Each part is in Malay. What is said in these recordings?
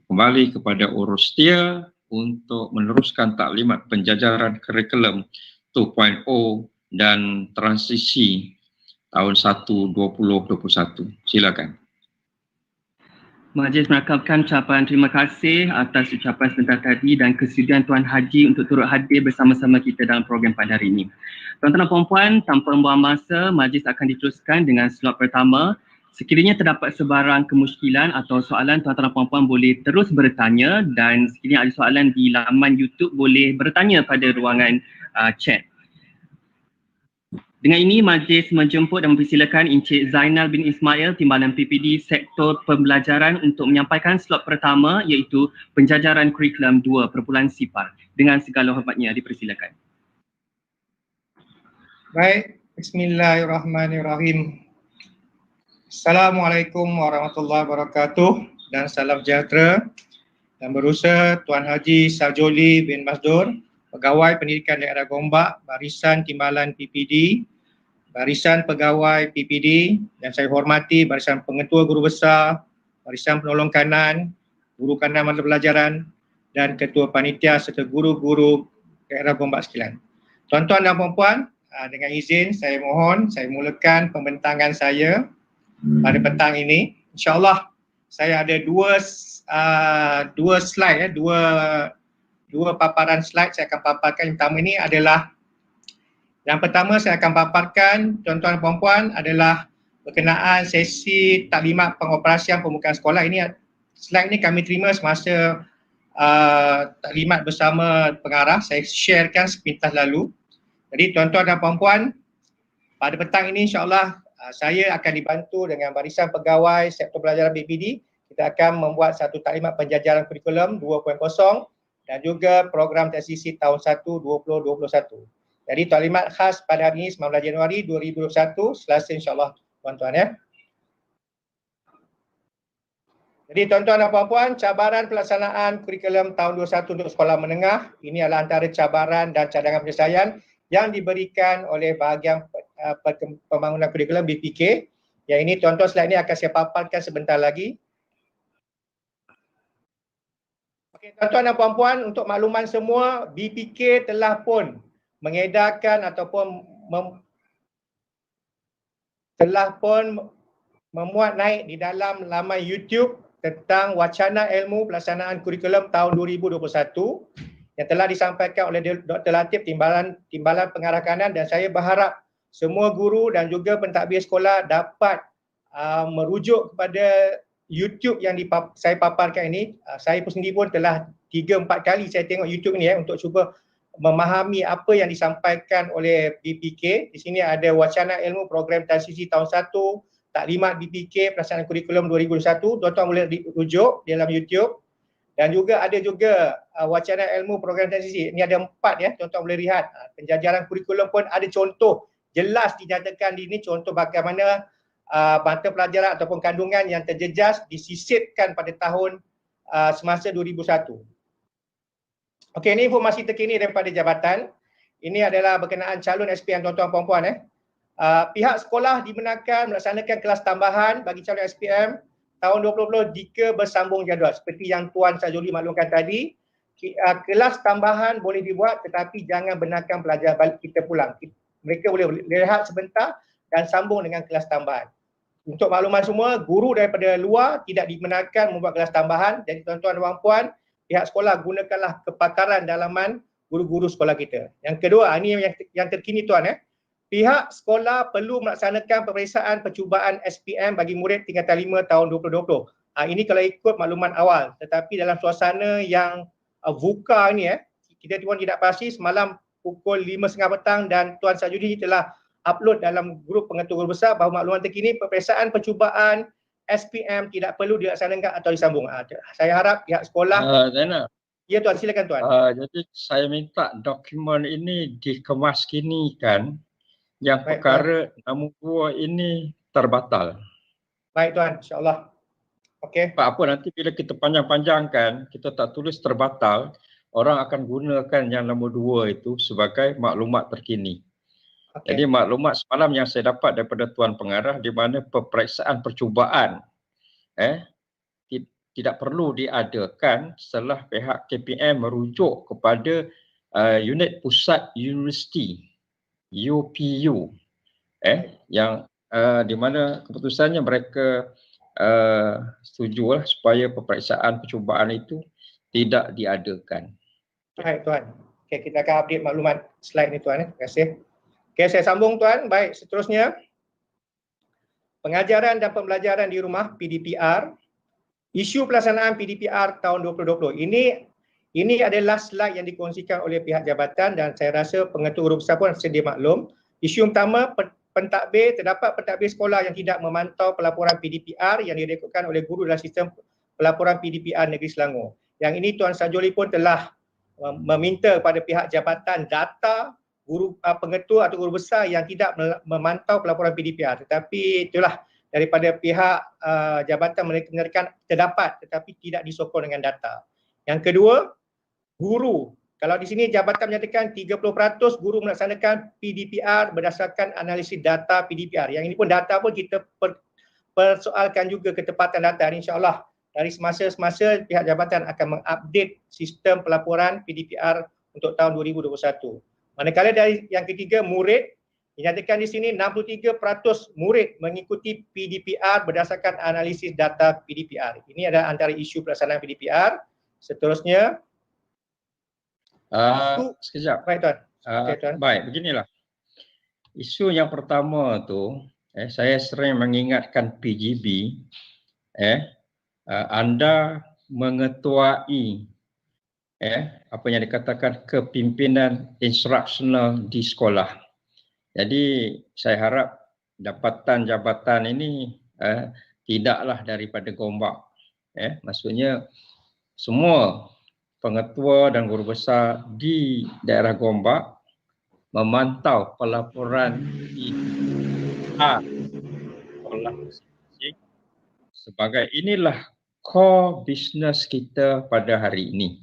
kembali kepada urus setia untuk meneruskan taklimat penjajaran kurikulum 2.0 dan transisi tahun 1 2021. Silakan. Majlis merakamkan ucapan terima kasih atas ucapan sebentar tadi dan kesudian Tuan Haji untuk turut hadir bersama-sama kita dalam program pada hari ini. Tuan-tuan dan puan-puan, tanpa membuang masa, majlis akan diteruskan dengan slot pertama. Sekiranya terdapat sebarang kemusykilan atau soalan, tuan-tuan dan puan-puan boleh terus bertanya, dan sekiranya ada soalan di laman YouTube boleh bertanya pada ruangan chat. Dengan ini, majlis menjemput dan mempersilakan Encik Zainal bin Ismail, Timbalan PPD Sektor Pembelajaran untuk menyampaikan slot pertama iaitu penjajaran kurikulum 2.0 Sipar. Dengan segala hormatnya, dipersilakan. Baik, bismillahirrahmanirrahim. Assalamualaikum warahmatullahi wabarakatuh dan salam sejahtera dan berusaha Tuan Haji Sajoli bin Masdur, Pegawai Pendidikan Daerah Gombak, Barisan Timbalan PPD, Barisan Pegawai PPD, dan saya hormati Barisan Pengetua Guru Besar, Barisan Penolong Kanan, Guru Kanan Mata Pelajaran dan Ketua Panitia serta guru-guru daerah Gombak sekalian. Tuan-tuan dan puan-puan, dengan izin saya mohon saya mulakan pembentangan saya pada petang ini. InsyaAllah saya ada dua slide, dua paparan slide saya akan paparkan. Yang pertama ini adalah, yang pertama saya akan paparkan tuan-tuan dan puan-puan adalah berkenaan sesi taklimat pengoperasian pembukaan sekolah. Ini slide ini kami terima semasa taklimat bersama pengarah. Saya sharekan sepintas lalu. Jadi tuan-tuan dan puan-puan, pada petang ini insyaAllah saya akan dibantu dengan Barisan Pegawai Sektor Pelajaran BPD. Kita akan membuat satu taklimat penjajaran kurikulum 2.0 dan juga program transisi tahun 1 2021. Jadi taklimat khas pada hari ini 19 Januari 2021, Selasa insyaAllah tuan-tuan ya. Jadi tuan-tuan dan puan-puan, cabaran pelaksanaan kurikulum tahun 21 untuk sekolah menengah, ini adalah antara cabaran dan cadangan penyelesaian yang diberikan oleh bahagian pembangunan kurikulum BPK. Yang ini tuan-tuan slide ini akan saya paparkan sebentar lagi. Okey, tuan-tuan dan puan-puan, untuk makluman semua, BPK telah pun mengedarkan ataupun memuat naik di dalam laman YouTube tentang wacana ilmu pelaksanaan kurikulum tahun 2021 yang telah disampaikan oleh Dr. Latif Timbalan Pengarah Kanan, dan saya berharap semua guru dan juga pentadbir sekolah dapat merujuk kepada YouTube yang saya paparkan ini. Saya pun sendiri pun telah 3-4 kali saya tengok YouTube ni untuk cuba memahami apa yang disampaikan oleh BPK. Di sini ada wacana ilmu program transisi tahun 1, taklimat BPK pelaksanaan kurikulum 2021. Tuan-tuan boleh rujuk di dalam YouTube. Dan juga ada juga wacana ilmu program transisi. Ini ada 4 ya, tuan-tuan boleh lihat. Penjajaran kurikulum pun ada contoh jelas dinyatakan di ini, contoh bagaimana mata pelajaran ataupun kandungan yang terjejas disisipkan pada tahun semasa 2001. Okey, ini informasi terkini daripada jabatan. Ini adalah berkenaan calon SPM tuan-tuan puan-puan. Pihak sekolah dibenarkan melaksanakan kelas tambahan bagi calon SPM tahun 2020 jika bersambung jadual. Seperti yang Tuan Sajoli maklumkan tadi, kelas tambahan boleh dibuat tetapi jangan benarkan pelajar balik kita pulang. Mereka boleh rehat sebentar dan sambung dengan kelas tambahan. Untuk makluman semua, guru daripada luar tidak dibenarkan membuat kelas tambahan. Jadi tuan-tuan dan puan-puan, pihak sekolah gunakanlah kepakaran dalaman guru-guru sekolah kita. Yang kedua, ini yang terkini tuan pihak sekolah perlu melaksanakan pemeriksaan percubaan SPM bagi murid tingkatan 5 tahun 2020. Ini kalau ikut makluman awal, tetapi dalam suasana yang VUCA ni kita pun tidak pasti. Semalam pukul 5.30 petang dan Tuan Sajudi telah upload dalam grup pengetua guru besar bahawa makluman terkini pemeriksaan percubaan SPM tidak perlu dilaksanakan atau disambung. Saya harap pihak sekolah ya tuan, silakan tuan. Jadi saya minta dokumen ini dikemaskinikan. Yang Baik, perkara nombor 2 ini terbatal. Baik tuan, insyaAllah. Okey. Sebab apa, nanti bila kita panjang-panjangkan, kita tak tulis terbatal, orang akan gunakan yang nombor 2 itu sebagai maklumat terkini. Okay. Jadi maklumat semalam yang saya dapat daripada Tuan Pengarah di mana peperiksaan percubaan tidak perlu diadakan setelah pihak KPM merujuk kepada unit pusat universiti UPU yang di mana keputusannya mereka setujulah supaya peperiksaan percubaan itu tidak diadakan. Baik Tuan. Okey, kita akan update maklumat slide ni Tuan. Terima kasih. Okey, saya sambung Tuan. Baik, seterusnya. Pengajaran dan pembelajaran di rumah PDPR. Isu pelaksanaan PDPR tahun 2020. Ini adalah slide yang dikongsikan oleh pihak jabatan dan saya rasa pengetua guru besar pun sedia maklum. Isu utama pentadbir, terdapat pentadbir sekolah yang tidak memantau pelaporan PDPR yang direkodkan oleh guru dalam sistem pelaporan PDPR Negeri Selangor. Yang ini Tuan Sajoli pun telah meminta kepada pihak jabatan data guru pengetua atau guru besar yang tidak memantau pelaporan PDPR. Tetapi itulah daripada pihak jabatan mereka menyatakan terdapat tetapi tidak disokong dengan data. Yang kedua, guru. Kalau di sini jabatan menyatakan 30% guru melaksanakan PDPR berdasarkan analisis data PDPR. Yang ini pun data pun kita persoalkan juga ketepatan data. InsyaAllah dari semasa-semasa pihak jabatan akan mengupdate sistem pelaporan PDPR untuk tahun 2021. Manakala dari yang ketiga, murid. Dinyatakan di sini 63% murid mengikuti PDPR berdasarkan analisis data PDPR. Ini adalah antara isu pelaksanaan PDPR. Seterusnya. Sekejap. Baik Tuan. Okay, Tuan. Baik, beginilah. Isu yang pertama tu, saya sering mengingatkan PGB, anda mengetuai apa yang dikatakan kepimpinan instruksional di sekolah. Jadi saya harap jabatan ini tidaklah daripada Gombak. Maksudnya semua pengetua dan guru besar di daerah Gombak memantau pelaporan PDPR sekolah masing-masing sebagai inilah core business kita pada hari ini.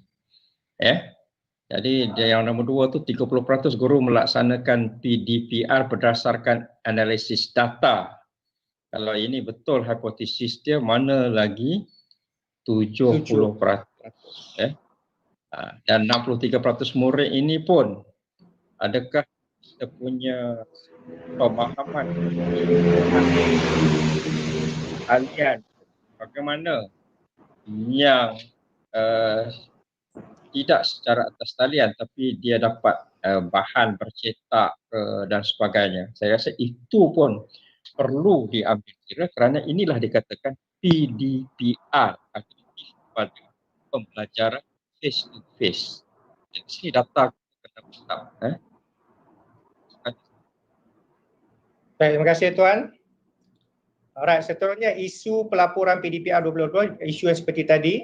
Jadi yang nombor 2 tu 30% guru melaksanakan PDPR berdasarkan analisis data. Kalau ini betul hipotesis dia, mana lagi 70%. Dan 63% murid ini pun adakah kita punya pemahaman alian bagaimana yang tidak secara atas talian tapi dia dapat bahan bercetak dan sebagainya. Saya rasa itu pun perlu diambil kira kerana inilah dikatakan PDPR aktif pada pembelajaran face to face. Di sini data kena tetap. Baik, terima kasih Tuan. Alright, seterusnya isu pelaporan PDPR 2022, isu yang seperti tadi.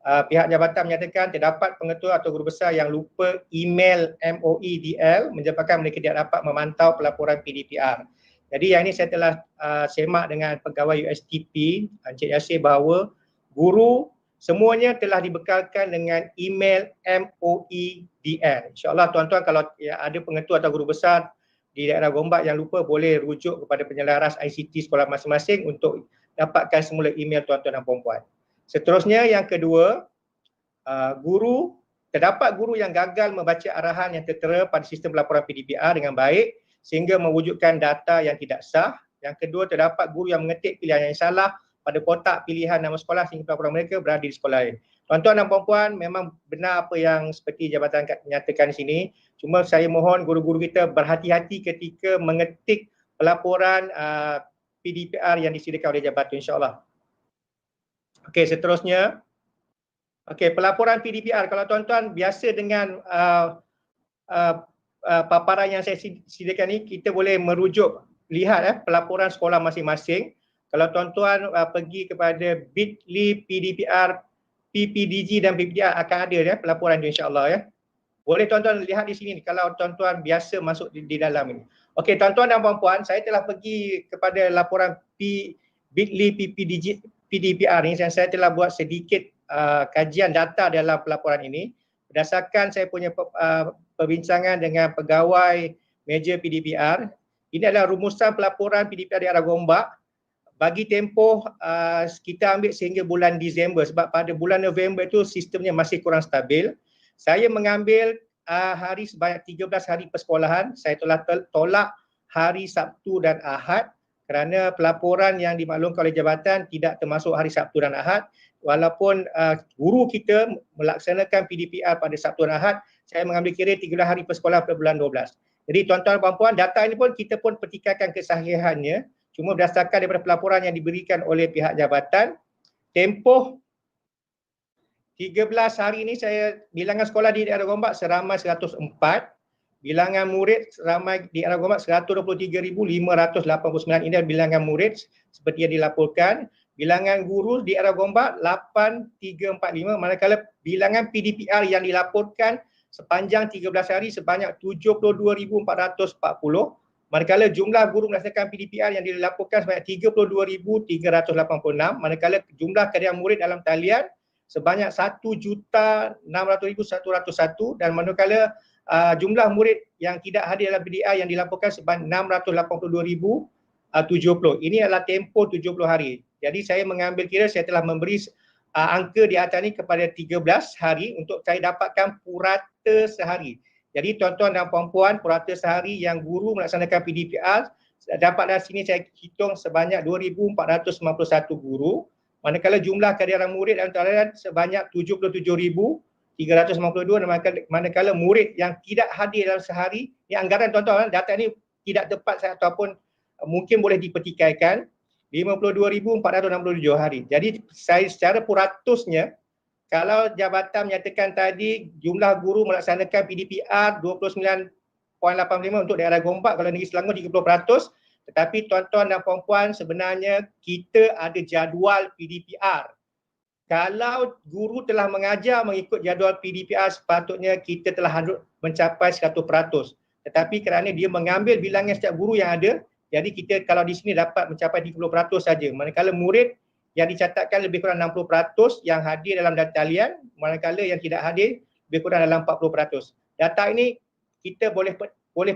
Pihak jabatan menyatakan terdapat pengetua atau guru besar yang lupa email MOEDL menyebabkan mereka tidak dapat memantau pelaporan PDPR. Jadi yang ini saya telah semak dengan pegawai USTP, Encik Yasir, bahawa guru semuanya telah dibekalkan dengan email MOEDL. InsyaAllah tuan-tuan kalau ada pengetua atau guru besar di daerah Gombak yang lupa boleh rujuk kepada penyelaras ICT sekolah masing-masing untuk dapatkan semula email tuan-tuan dan puan-puan. Seterusnya yang kedua, terdapat guru yang gagal membaca arahan yang tertera pada sistem pelaporan PDPR dengan baik sehingga mewujudkan data yang tidak sah. Yang kedua, terdapat guru yang mengetik pilihan yang salah pada kotak pilihan nama sekolah sehingga pelaporan mereka berada di sekolah lain. Tuan-tuan dan puan-puan, memang benar apa yang seperti jabatan nyatakan di sini. Cuma saya mohon guru-guru kita berhati-hati ketika mengetik pelaporan PDPR yang disediakan oleh jabatan, insya-Allah. Okey, seterusnya. Okey, pelaporan PDPR. Kalau tuan-tuan biasa dengan paparan yang saya sediakan ni, kita boleh merujuk, lihat pelaporan sekolah masing-masing. Kalau tuan-tuan pergi kepada bit.ly PDPR, PPDG dan PPDR akan ada pelaporan itu, insya-Allah . Boleh tuan-tuan lihat di sini kalau tuan-tuan biasa masuk di dalam ini. Okey, tuan-tuan dan puan-puan, saya telah pergi kepada laporan bit.ly PPDG PDPR ini dan saya telah buat sedikit kajian data dalam pelaporan ini. Berdasarkan saya punya perbincangan dengan pegawai meja PDPR, ini adalah rumusan pelaporan PDPR di daerah Gombak bagi tempoh kita ambil sehingga bulan Disember sebab pada bulan November itu sistemnya masih kurang stabil. Saya mengambil hari sebanyak 13 hari persekolahan. Saya tolak hari Sabtu dan Ahad kerana pelaporan yang dimaklumkan oleh jabatan tidak termasuk hari Sabtu dan Ahad. Walaupun guru kita melaksanakan PDPR pada Sabtu dan Ahad, saya mengambil kira 13 hari persekolahan pada bulan 12. Jadi tuan-tuan dan puan-puan, data ini pun kita pun petikaikan kesahihannya cuma berdasarkan daripada pelaporan yang diberikan oleh pihak jabatan. Tempoh 13 hari ini bilangan sekolah di daerah Gombak seramai 104, bilangan murid seramai di daerah Gombak 123,589. Ini adalah bilangan murid seperti yang dilaporkan. Bilangan guru di daerah Gombak 8345, manakala bilangan PDPR yang dilaporkan sepanjang 13 hari sebanyak 72,440. Manakala jumlah guru melaksanakan PDPR yang dilaporkan sebanyak 32,386. Manakala jumlah kehadiran murid dalam talian sebanyak 1,600,101. Dan manakala jumlah murid yang tidak hadir dalam PDPR yang dilaporkan sebanyak 682,070. Ini adalah tempoh 70 hari. Jadi saya mengambil kira saya telah memberi angka di atas ini kepada 13 hari untuk saya dapatkan purata sehari. Jadi tuan-tuan dan puan-puan, purata sehari yang guru melaksanakan PDPR dapat dari sini saya hitung sebanyak 2,491 guru. Manakala jumlah kehadiran murid dalam talian sebanyak 77,392 dan manakala murid yang tidak hadir dalam sehari, ini anggaran tuan-tuan, data ini tidak tepat ataupun mungkin boleh dipertikaikan, 52,467 hari. Jadi saya secara puratusnya, kalau jabatan menyatakan tadi jumlah guru melaksanakan PDPR 29.85 untuk daerah Gombak, kalau Negeri Selangor 30%, tetapi tuan-tuan dan puan-puan sebenarnya kita ada jadual PDPR. Kalau guru telah mengajar mengikut jadual PDPR, sepatutnya kita telah mencapai 100%. Tetapi kerana dia mengambil bilangan setiap guru yang ada, jadi kita kalau di sini dapat mencapai 30% saja. Manakala murid yang dicatatkan lebih kurang 60% yang hadir dalam talian, manakala yang tidak hadir lebih kurang dalam 40%. Data ini kita boleh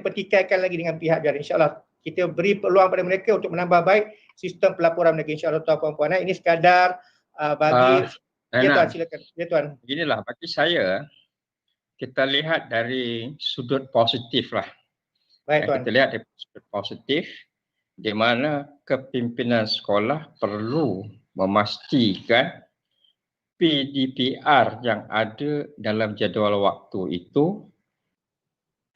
petikaikan lagi dengan pihak jabatan. InsyaAllah kita beri peluang pada mereka untuk menambah baik sistem pelaporan mereka. InsyaAllah tuan-puan. Ini sekadar bagi ya tuan, silakan. Ya tuan. Beginilah bagi saya, kita lihat dari sudut positif lah. Baik tuan. Kita lihat dari sudut positif di mana kepimpinan sekolah perlu memastikan PDPR yang ada dalam jadual waktu itu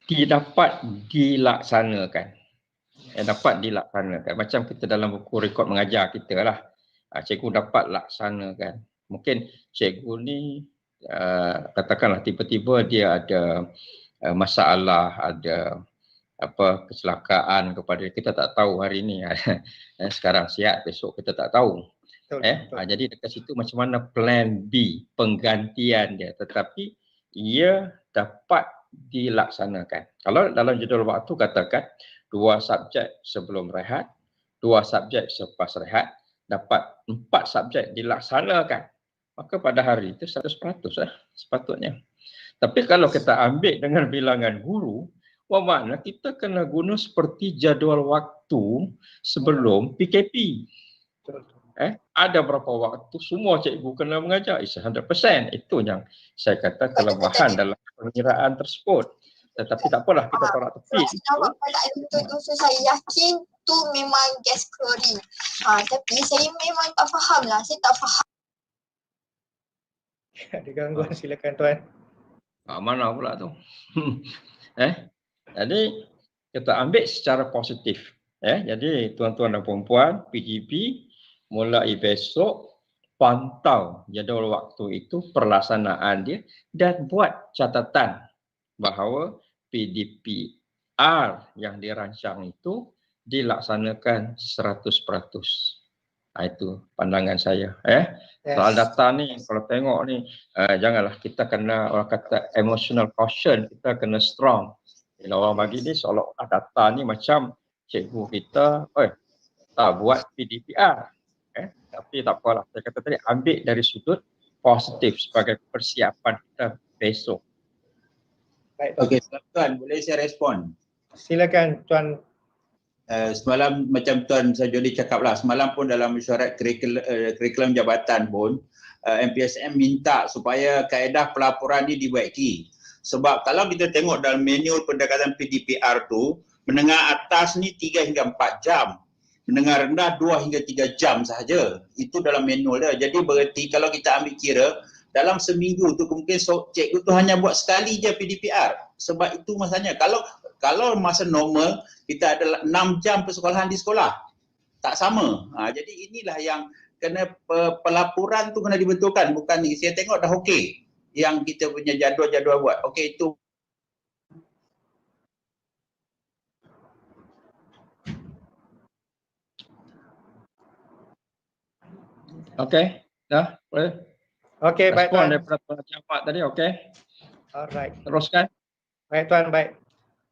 dapat dilaksanakan. Macam kita dalam buku rekod mengajar kita lah. Cikgu dapat laksanakan. Mungkin cikgu ni katakanlah tiba-tiba dia ada masalah, ada kecelakaan kepada kita tak tahu hari ni. Sekarang sihat, besok kita tak tahu. Betul. Jadi dekat situ macam mana plan B, penggantian dia, tetapi ia dapat dilaksanakan. Kalau dalam jadual waktu katakan 2 subjek sebelum rehat, 2 subjek selepas rehat, dapat 4 subjek dilaksanakan, maka pada hari itu 100% lah sepatutnya. Tapi kalau kita ambil dengan bilangan guru, makna kita kena guna seperti jadual waktu sebelum PKP. Ada berapa waktu semua cikgu kena mengajar, 100%. Itu yang saya kata kelemahan dalam pengiraan tersebut. Tetapi tak apalah, kita tolak tepi. Saya yakin tu memang gas klorin. Tapi saya memang tak faham lah. Saya tak faham. Ada gangguan, silakan tuan. Mana pula tu? Jadi kita ambil secara positif. Jadi tuan-tuan dan puan-puan, PGP mulai besok pantau jadual waktu itu, pelaksanaan dia dan buat catatan bahawa PDPR yang dirancang itu dilaksanakan 100%. Itu pandangan saya. Soal data ni kalau tengok ni janganlah kita kena, orang kata emotional quotient, kita kena strong. Bila orang bagi ni seolah-olah data ni macam cikgu kita tak buat PDPR. Tapi tak apalah, saya kata tadi ambil dari sudut positif sebagai persiapan kita besok. Baik, okey, tuan, boleh saya respon? Silakan tuan semalam macam Tuan Sajoli cakap lah, semalam pun dalam mesyuarat kurikulum jabatan pun MPSM minta supaya kaedah pelaporan ni dibaiki. Sebab kalau kita tengok dalam manual pendekatan PDPR tu, menengah atas ni 3 hingga 4 jam. Menengah rendah 2 hingga 3 jam sahaja. Itu dalam manual dia. Jadi berarti kalau kita ambil kira, dalam seminggu tu mungkin cikgu tu hanya buat sekali je PDPR. Sebab itu masanya. Kalau masa normal, kita ada 6 jam persekolahan di sekolah. Tak sama. Jadi inilah yang kena pelaporan tu kena dibetulkan. Bukan ni. Saya tengok dah okey yang kita punya jadual-jadual buat. Okey, itu. Okey, dah boleh. Okey, baik Respon Tuan. daripada Tuan Camat tadi, okey. Alright. Teruskan. Baik Tuan, baik.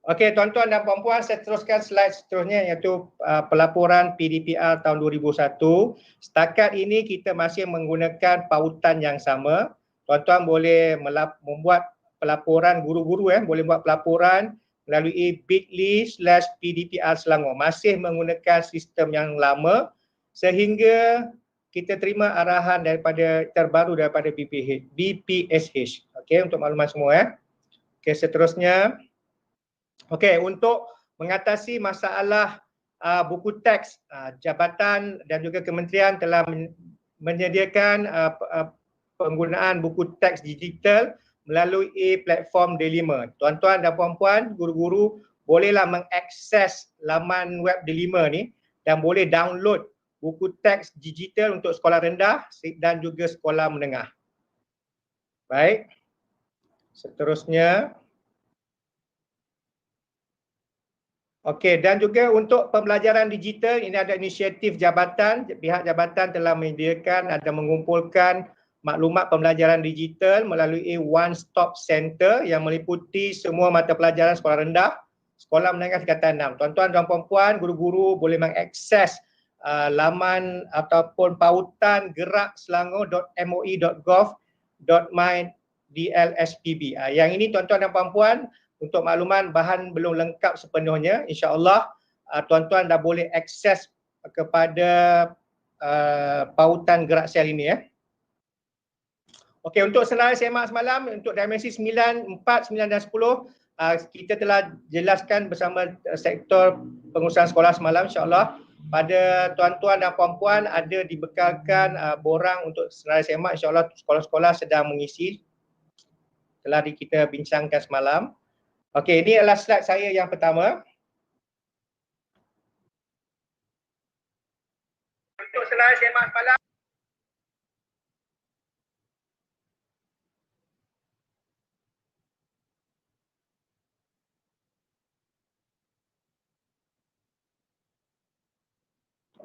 Okey, tuan-tuan dan puan-puan, saya teruskan slide seterusnya iaitu pelaporan PDPR tahun 2001. Setakat ini kita masih menggunakan pautan yang sama. Tuan-tuan boleh membuat pelaporan, guru-guru boleh buat pelaporan melalui bit.ly/PDPR Selangor. Masih menggunakan sistem yang lama sehingga kita terima arahan terbaru daripada BPSH. Okey, untuk makluman semua. Okey, seterusnya. Okey, untuk mengatasi masalah buku teks, jabatan dan juga kementerian telah menyediakan penggunaan buku teks digital melalui platform D5. Tuan-tuan dan puan-puan, guru-guru bolehlah mengakses laman web D5 ni dan boleh download buku teks digital untuk sekolah rendah dan juga sekolah menengah. Baik. Seterusnya. Okey, dan juga untuk pembelajaran digital, ini ada inisiatif jabatan. Pihak jabatan telah menyediakan atau mengumpulkan maklumat pembelajaran digital melalui One Stop Center yang meliputi semua mata pelajaran sekolah rendah, sekolah menengah tingkatan 6. Tuan-tuan dan puan-puan, guru-guru boleh mengakses laman ataupun pautan gerak.selangor.moi.gov.my/DLSPB. Yang ini tuan-tuan dan puan-puan, untuk makluman bahan belum lengkap sepenuhnya, insya-Allah tuan-tuan dah boleh akses kepada pautan gerak sel ini Okey, untuk senarai semak semalam untuk dimensi 9, 4, 9 dan 10 kita telah jelaskan bersama sektor pengurusan sekolah semalam, insya-Allah pada tuan-tuan dan puan-puan ada dibekalkan borang untuk senarai semak, insya-Allah sekolah-sekolah sedang mengisi. Telah kita bincangkan semalam. Okey, ini adalah slide saya yang pertama. Untuk senarai semak semalam.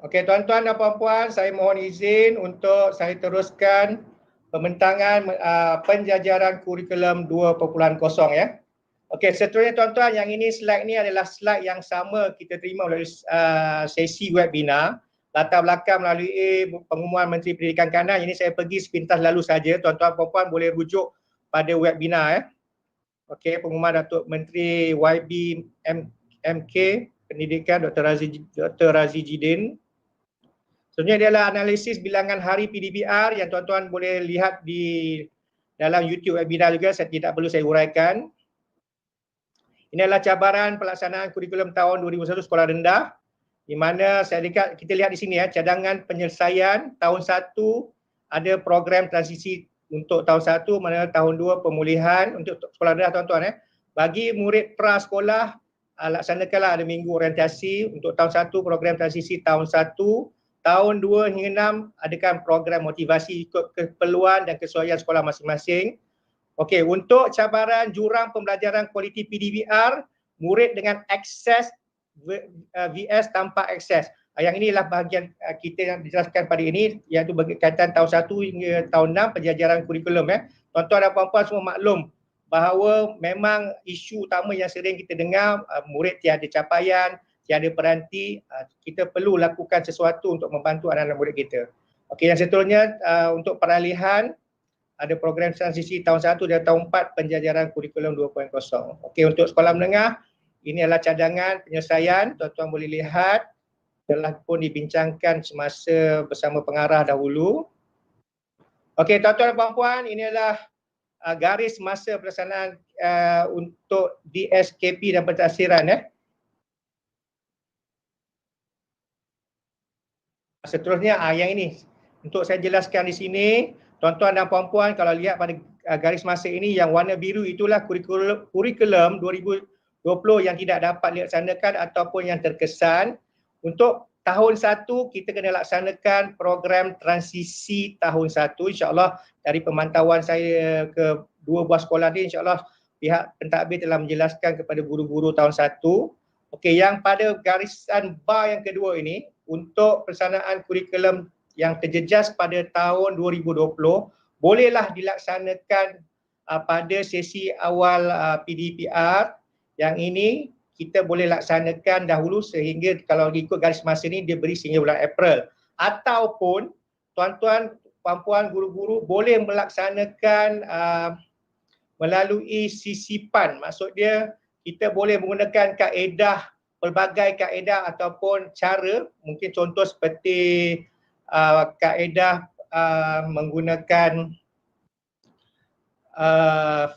Okey, tuan-tuan dan puan-puan, saya mohon izin untuk saya teruskan pembentangan penjajaran kurikulum 2.0 Okey, seterusnya tuan-tuan, yang ini slide ni adalah slide yang sama kita terima melalui sesi webinar. Latar belakang melalui pengumuman Menteri Pendidikan Kanan. Ini saya pergi sepintas lalu saja. Tuan-tuan puan-puan boleh rujuk pada webinar Okey, pengumuman Datuk Menteri YB MK Pendidikan Dr. Razi Jidin. Sebenarnya dia adalah analisis bilangan hari PDPR yang tuan-tuan boleh lihat di dalam YouTube webinar juga, saya tidak perlu saya uraikan. Ini adalah cabaran pelaksanaan kurikulum tahun 2001 sekolah rendah, di mana kita lihat di sini cadangan penyelesaian tahun 1 ada program transisi untuk tahun 1, mana tahun 2 pemulihan untuk sekolah rendah tuan-tuan Bagi murid prasekolah laksanakanlah ada minggu orientasi untuk tahun 1 program transisi tahun 1, tahun 2 hingga 6 adakan program motivasi ikut keperluan dan kesesuaian sekolah masing-masing. Okey, untuk cabaran jurang pembelajaran kualiti PDPR, murid dengan akses VS tanpa akses. Yang inilah bahagian kita yang dijelaskan pada ini, iaitu berkaitan tahun 1 hingga tahun 6 penjajaran kurikulum. Tuan-tuan dan puan-puan semua maklum bahawa memang isu utama yang sering kita dengar, murid tiada capaian, tiada peranti, kita perlu lakukan sesuatu untuk membantu anak-anak murid kita. Okey, yang seterusnya untuk peralihan, ada program transisi tahun 1 dan tahun 4 penjajaran kurikulum 2.0. Okey, untuk sekolah menengah, Ini adalah cadangan penyelesaian, tuan-tuan boleh lihat telah pun dibincangkan semasa bersama pengarah dahulu. Okey, tuan-tuan dan puan-puan, ini adalah garis masa pelaksanaan untuk DSKP dan pentadsiran. Seterusnya yang ini untuk saya jelaskan di sini, tuan-tuan dan puan-puan, kalau lihat pada garis masa ini yang warna biru itulah kurikulum 2020 yang tidak dapat dilaksanakan ataupun yang terkesan. Untuk tahun 1 kita kena laksanakan program transisi tahun 1, insya-Allah dari pemantauan saya ke 2 buah sekolah ni, insya-Allah pihak pentadbir telah menjelaskan kepada guru-guru tahun 1. Okey, yang pada garisan bar yang kedua ini untuk pelaksanaan kurikulum yang terjejas pada tahun 2020 bolehlah dilaksanakan pada sesi awal PDPR. Yang ini kita boleh laksanakan dahulu sehingga kalau ikut garis masa ni dia beri sehingga bulan April. Ataupun tuan-tuan, puan-puan, guru-guru boleh melaksanakan melalui sisipan. Maksud dia kita boleh menggunakan kaedah, pelbagai kaedah ataupun cara, mungkin contoh seperti kaedah menggunakan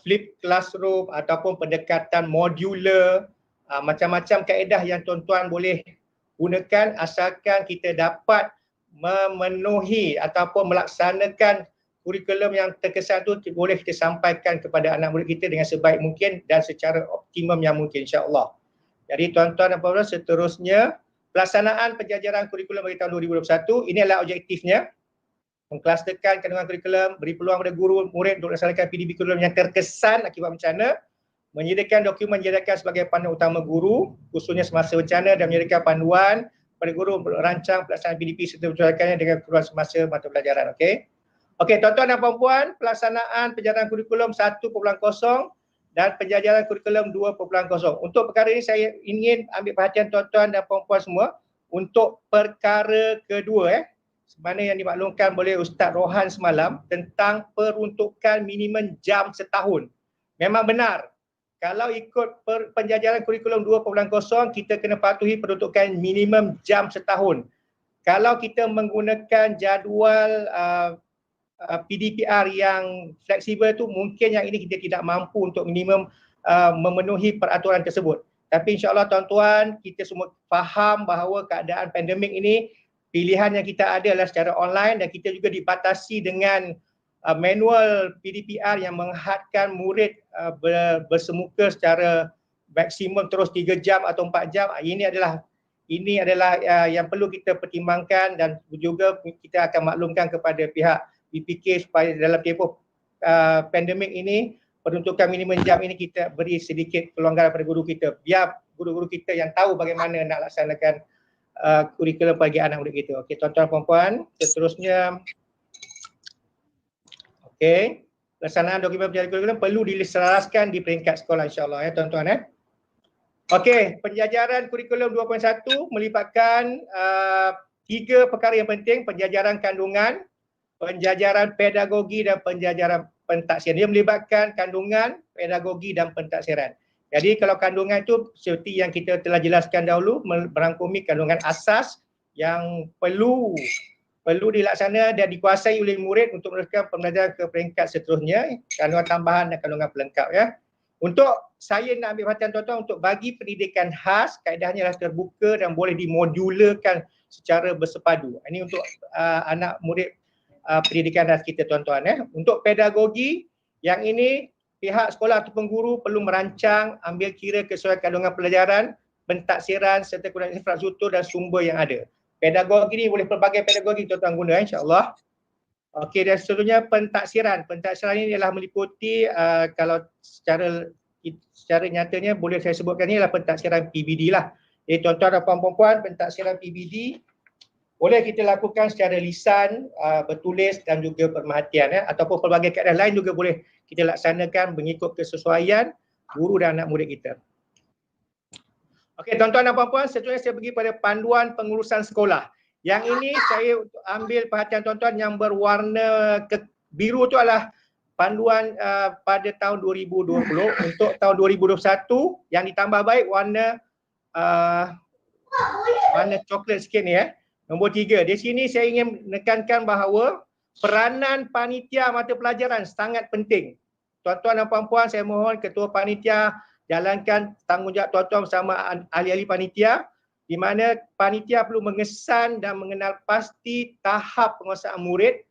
flip classroom ataupun pendekatan modular, macam-macam kaedah yang tuan-tuan boleh gunakan asalkan kita dapat memenuhi ataupun melaksanakan kurikulum yang terkesan itu boleh kita sampaikan kepada anak murid kita dengan sebaik mungkin dan secara optimum yang mungkin, insya-Allah. Jadi tuan-tuan dan puan-puan, seterusnya pelaksanaan penjajaran kurikulum bagi tahun 2021, ini adalah objektifnya. Mengklusterkan kandungan kurikulum, beri peluang kepada guru murid untuk melaksanakan PDP kurikulum yang terkesan akibat bencana, menyediakan dokumen menjadikan sebagai panduan utama guru khususnya semasa bencana dan menyediakan panduan kepada guru untuk merancang pelaksanaan PDP serta menyesuaikannya dengan keperluan semasa mata pelajaran. Okey. Okey, tuan-tuan dan puan-puan, pelaksanaan penjajaran kurikulum 1.0 dan penjajaran kurikulum 2.0. Untuk perkara ini saya ingin ambil perhatian tuan-tuan dan puan-puan semua untuk perkara kedua mana yang dimaklumkan oleh Ustaz Rohan semalam tentang peruntukan minimum jam setahun. Memang benar. Kalau ikut penjajaran kurikulum 2.0 kita kena patuhi peruntukan minimum jam setahun. Kalau kita menggunakan jadual PDPR yang fleksibel tu mungkin yang ini kita tidak mampu untuk minimum memenuhi peraturan tersebut. Tapi insya-Allah tuan-tuan, kita semua faham bahawa keadaan pandemik ini pilihan yang kita ada adalah secara online dan kita juga dibatasi dengan manual PDPR yang menghadkan murid bersemuka secara maksimum terus 3 jam atau 4 jam. Ini adalah yang perlu kita pertimbangkan dan juga kita akan maklumkan kepada pihak BPK supaya dalam tempoh pandemik ini peruntukan minimum jam ini kita beri sedikit pelonggaran pada guru kita, biar guru-guru kita yang tahu bagaimana nak laksanakan kurikulum bagi anak murid kita. Okey, tuan-tuan puan-puan, seterusnya okey, pelaksanaan dokumen penjajaran kurikulum perlu diselaraskan di peringkat sekolah, insya-Allah tuan-tuan Okey, penjajaran kurikulum 2.1 melibatkan 3 perkara yang penting: penjajaran kandungan, penjajaran pedagogi dan penjajaran pentadsiran. Dia melibatkan kandungan, pedagogi dan pentadsiran. Jadi kalau kandungan itu seperti yang kita telah jelaskan dahulu, merangkumi kandungan asas yang perlu dilaksana dan dikuasai oleh murid untuk meneruskan pembelajaran ke peringkat seterusnya, kandungan tambahan dan kandungan pelengkap Untuk saya nak ambil perhatian tuan-tuan, untuk bagi pendidikan khas, kaedahnya adalah terbuka dan boleh dimodularkan secara bersepadu. Ini untuk anak murid pendidikan khas kita tuan-tuan Untuk pedagogi, yang ini pihak sekolah ataupun guru perlu merancang, ambil kira kesesuaian kandungan pelajaran, pentadsiran serta kegunaan infrastruktur dan sumber yang ada. Pedagogi ni boleh pelbagai pedagogi tuan-tuan guna insya-Allah. Okey, dan seterusnya pentadsiran. Pentadsiran ini adalah meliputi kalau secara nyatanya boleh saya sebutkan ni adalah pentadsiran PBD lah. Jadi tuan-tuan dan puan-puan, pentadsiran PBD boleh kita lakukan secara lisan, bertulis dan juga pemerhatian ataupun pelbagai kaedah lain juga boleh kita laksanakan mengikut kesesuaian guru dan anak murid kita. Okey, tuan-tuan dan puan-puan, seterusnya saya pergi pada panduan pengurusan sekolah. Yang ini saya ambil perhatian tuan-tuan yang berwarna biru tu adalah panduan pada tahun 2020 untuk tahun 2021 yang ditambah baik warna warna coklat sikit ni Nombor 3, di sini saya ingin menekankan bahawa peranan panitia mata pelajaran sangat penting. Tuan-tuan dan puan-puan, saya mohon ketua panitia jalankan tanggungjawab tuan-tuan bersama ahli-ahli panitia, di mana panitia perlu mengesan dan mengenal pasti tahap penguasaan murid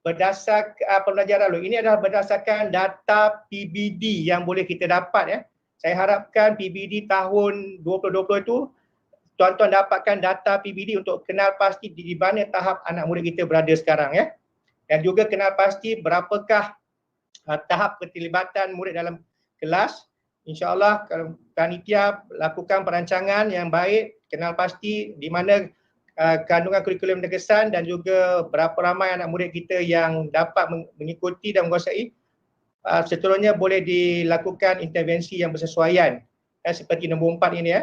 berdasarkan pembelajaran lalu. Ini adalah berdasarkan data PBD yang boleh kita dapat. Saya harapkan PBD tahun 2020 itu tuan-tuan dapatkan data PBD untuk kenal pasti di mana tahap anak murid kita berada sekarang dan juga kenal pasti berapakah tahap keterlibatan murid dalam kelas. InsyaAllah kalau panitia lakukan perancangan yang baik, kenal pasti di mana kandungan kurikulum yang terkesan dan juga berapa ramai anak murid kita yang dapat mengikuti dan menguasai, seterusnya boleh dilakukan intervensi yang bersesuaian seperti nombor 4 ini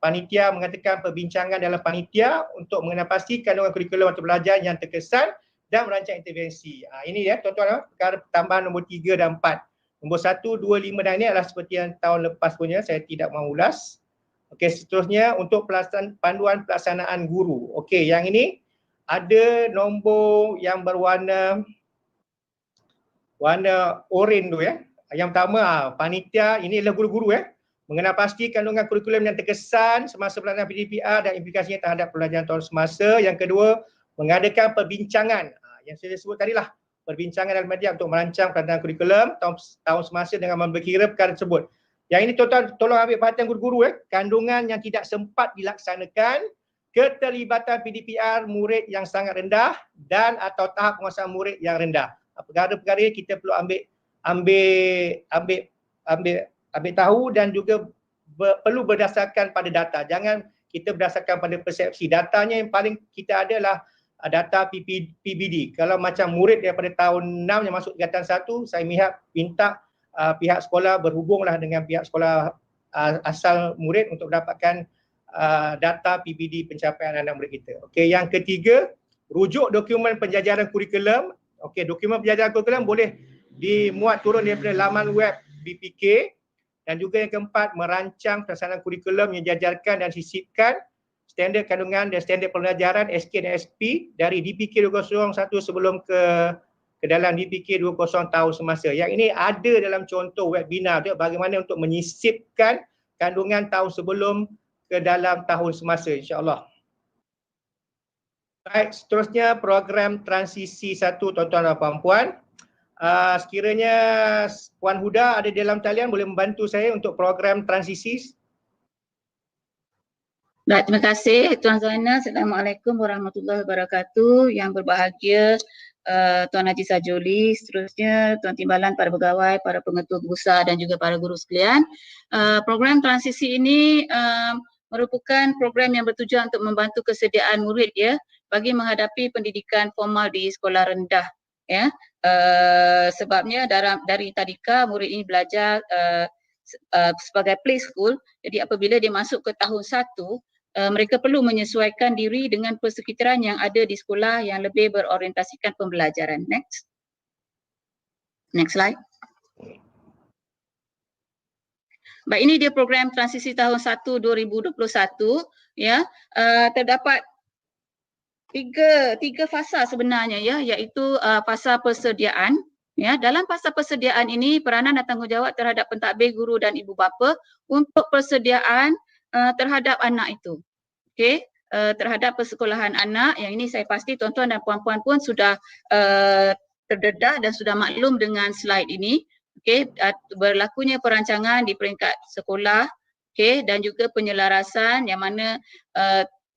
Panitia mengatakan perbincangan dalam panitia untuk mengenal pasti kandungan kurikulum mata pelajaran yang terkesan dan merancang intervensi. Ini tuan-tuan, perkara tambahan nombor 3 dan 4. Nombor 1, 2, 5 dan ini adalah seperti yang tahun lepas punya, saya tidak mahu ulas. Okey, seterusnya untuk panduan pelaksanaan guru. Okey, yang ini ada nombor yang berwarna oranye tu Yang pertama, panitia ini adalah guru-guru mengenal pasti kandungan kurikulum yang terkesan semasa pelaksanaan PDPR dan implikasinya terhadap pelajaran tahun semasa. Yang kedua, mengadakan perbincangan. Yang saya sebut tadilah, perbincangan dalam media untuk merancang pelaksanaan kurikulum tahun semasa dengan membekira perkara tersebut. Yang ini tuan-tuan tolong ambil perhatian guru-guru kandungan yang tidak sempat dilaksanakan, keterlibatan PDPR murid yang sangat rendah dan atau tahap penguasaan murid yang rendah. Perkara-perkara ini kita perlu ambil tahu dan juga perlu berdasarkan pada data. Jangan kita berdasarkan pada persepsi. Datanya yang paling kita adalah data PBD. Kalau macam murid daripada tahun 6 yang masuk tingkatan 1, saya minta pihak sekolah berhubunglah dengan pihak sekolah asal murid untuk mendapatkan data PBD pencapaian anak murid kita. Okey, yang ketiga, rujuk dokumen penjajaran kurikulum. Okey, dokumen penjajaran kurikulum boleh dimuat turun daripada laman web BPK. Dan juga yang keempat, merancang pelaksanaan kurikulum yang diajarkan dan disisipkan standard kandungan dan standard pembelajaran SK dan SP dari DPK 201 sebelum ke dalam DPK 20 tahun semasa. Yang ini ada dalam contoh webinar bagaimana untuk menyisipkan kandungan tahun sebelum ke dalam tahun semasa, insya-Allah. Baik, seterusnya program transisi 1 tuan-tuan dan puan-puan. Sekiranya Puan Huda ada di dalam talian, boleh membantu saya untuk program transisi. Baik, terima kasih Tuan Zainal. Assalamualaikum warahmatullahi wabarakatuh. Yang berbahagia Tuan Haji Sajoli, seterusnya Tuan Timbalan, para pegawai, para pengetua besar dan juga para guru sekalian. Program transisi ini merupakan program yang bertujuan untuk membantu kesediaan murid bagi menghadapi pendidikan formal di sekolah rendah. Sebabnya dari tadika murid ini belajar sebagai play school, jadi apabila dia masuk ke tahun 1, mereka perlu menyesuaikan diri dengan persekitaran yang ada di sekolah yang lebih berorientasikan pembelajaran. Next slide. Baik, ini dia program transisi tahun 1 2021 terdapat tiga fasa sebenarnya iaitu fasa persediaan. Dalam fasa persediaan ini peranan dan tanggungjawab terhadap pentadbir guru dan ibu bapa untuk persediaan terhadap anak itu. Terhadap persekolahan anak, yang ini saya pasti tuan-tuan dan puan-puan pun sudah terdedah dan sudah maklum dengan slide ini. Berlakunya perancangan di peringkat sekolah, dan juga penyelarasan yang mana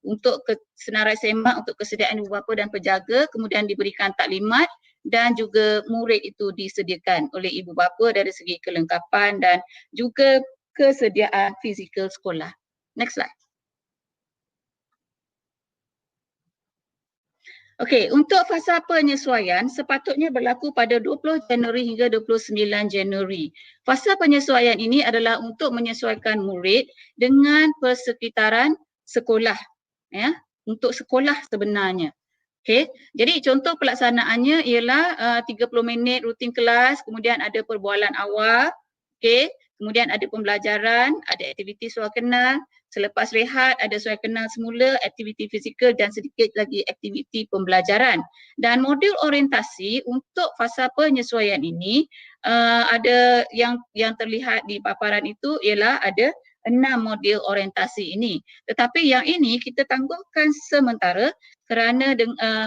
untuk senarai semak untuk kesediaan ibu bapa dan penjaga, kemudian diberikan taklimat dan juga murid itu disediakan oleh ibu bapa dari segi kelengkapan dan juga kesediaan fizikal sekolah. Next slide. Okey, untuk fasa penyesuaian sepatutnya berlaku pada 20 Januari hingga 29 Januari. Fasa penyesuaian ini adalah untuk menyesuaikan murid dengan persekitaran sekolah, untuk sekolah sebenarnya. Okey, jadi contoh pelaksanaannya ialah 30 minit rutin kelas, kemudian ada perbualan awal, okey, kemudian ada pembelajaran, ada aktiviti soal kenal, selepas rehat ada soal kenal semula, aktiviti fizikal dan sedikit lagi aktiviti pembelajaran. Dan modul orientasi untuk fasa penyesuaian ini ada yang terlihat di paparan itu ialah ada 6 modul orientasi ini. Tetapi yang ini kita tangguhkan sementara kerana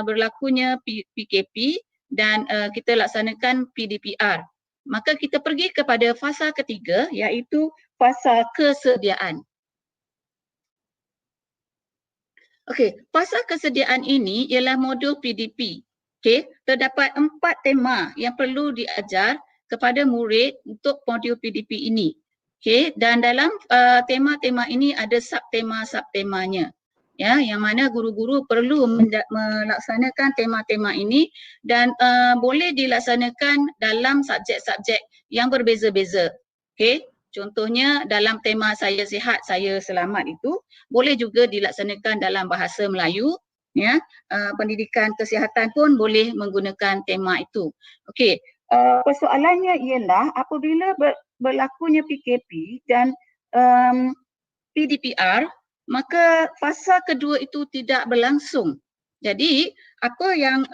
berlakunya PKP dan kita laksanakan PDPR. Maka kita pergi kepada fasa ketiga iaitu fasa kesediaan. Okey, fasa kesediaan ini ialah modul PDP. Okey, terdapat 4 tema yang perlu diajar kepada murid untuk modul PDP ini. Okey, dan dalam tema-tema ini ada subtema-subtemanya. Ya, yang mana guru-guru perlu melaksanakan tema-tema ini dan boleh dilaksanakan dalam subjek-subjek yang berbeza-beza. Okey, contohnya dalam tema saya sihat, saya selamat itu boleh juga dilaksanakan dalam bahasa Melayu, ya. Pendidikan kesihatan pun boleh menggunakan tema itu. Okey, persoalannya ialah apabila berlakunya PKP dan PDPR, maka fasa kedua itu tidak berlangsung. Jadi apa yang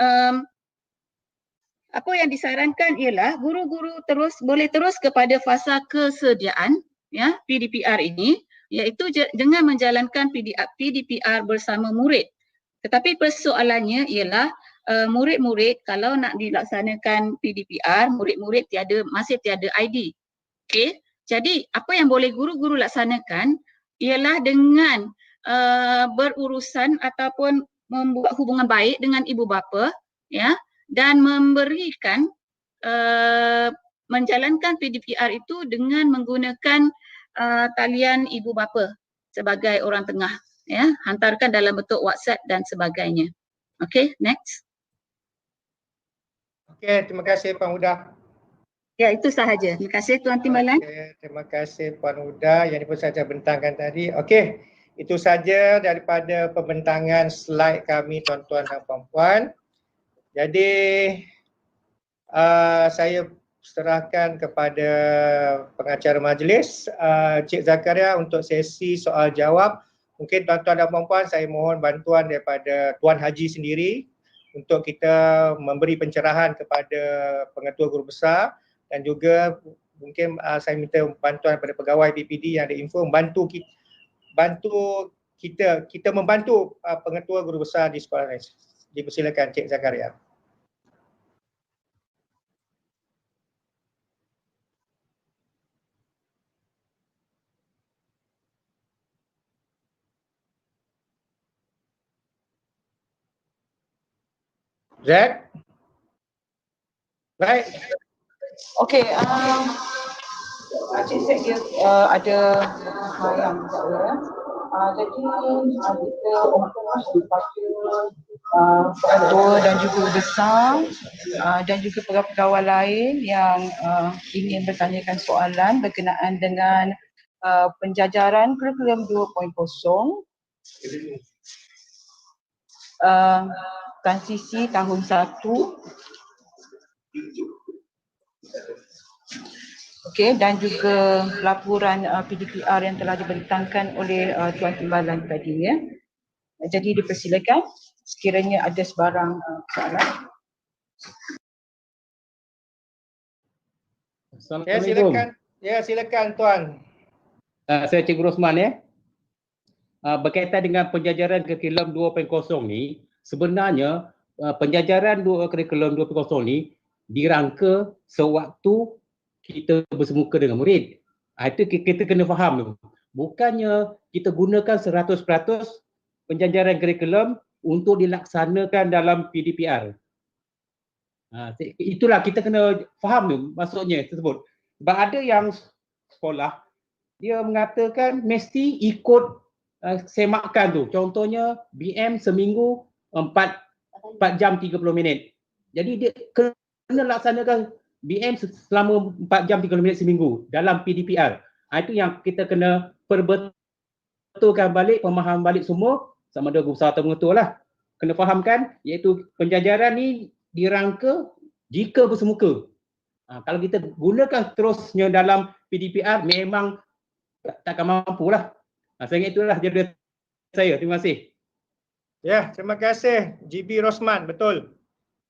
disarankan ialah guru-guru boleh terus kepada fasa kesediaan, ya, PDPR ini, iaitu dengan menjalankan PDPR bersama murid. Tetapi persoalannya ialah murid-murid kalau nak dilaksanakan PDPR, murid-murid masih tiada ID. Okey, jadi apa yang boleh guru-guru laksanakan ialah dengan berurusan ataupun membuat hubungan baik dengan ibu bapa, ya, dan memberikan menjalankan PDPR itu dengan menggunakan talian ibu bapa sebagai orang tengah, ya, hantarkan dalam bentuk WhatsApp dan sebagainya. Okey, next. Okey, terima kasih Puan Huda. Ya, itu sahaja. Terima kasih Tuan Timbalan. Okay, terima kasih Puan Huda yang pun saja bentangkan tadi. Okey, itu saja daripada pembentangan slide kami tuan-tuan dan puan-puan. Jadi saya serahkan kepada pengacara majlis Cik Zakaria untuk sesi soal jawab. Mungkin tuan-tuan dan puan-puan saya mohon bantuan daripada Tuan Haji sendiri untuk kita memberi pencerahan kepada pengetua guru besar. Dan juga mungkin saya minta bantuan daripada pegawai PPD yang ada info membantu kita membantu pengetua guru besar di sekolah ini. Dipersilakan Cik Zakaria. Zed? Baik. Okey, Cik Sek dia ada hal yang berjaya. Jadi kita ketua dan juga besar dan juga pegawai lain yang ingin bertanyakan soalan berkenaan dengan penjajaran kurikulum 2.0, transisi tahun 1. Okey, dan juga laporan PDPR yang telah dibentangkan oleh Tuan Timbalan tadi, ya. Jadi dipersilakan sekiranya ada sebarang soalan. Assalamualaikum. Silakan Tuan. Saya Cikgu Rosman, ya. Berkaitan dengan penjajaran kurikulum 2.0 ni, sebenarnya penjajaran kurikulum 2.0 ni dirangka sewaktu kita bersemuka dengan murid. Itu kita kena faham tu. Bukannya kita gunakan 100% penjajaran kurikulum untuk dilaksanakan dalam PDPR. Itulah kita kena faham tu maksudnya tersebut. Sebab ada yang sekolah dia mengatakan mesti ikut semakan tu. Contohnya BM seminggu 4 jam 30 minit. Jadi dia kena laksanakan BM selama 4 jam 30 minit seminggu dalam PDPR. Itu yang kita kena perbetulkan balik, pemahaman balik semua sama ada guru besar atau pengetua lah. kena fahamkan, iaitu penjajaran ni dirangka jika bersemuka. Kalau kita gunakan terusnya dalam PDPR memang takkan mampulah. Saya ingat itulah jawapan saya. Terima kasih. Ya, terima kasih GB Rosman, betul.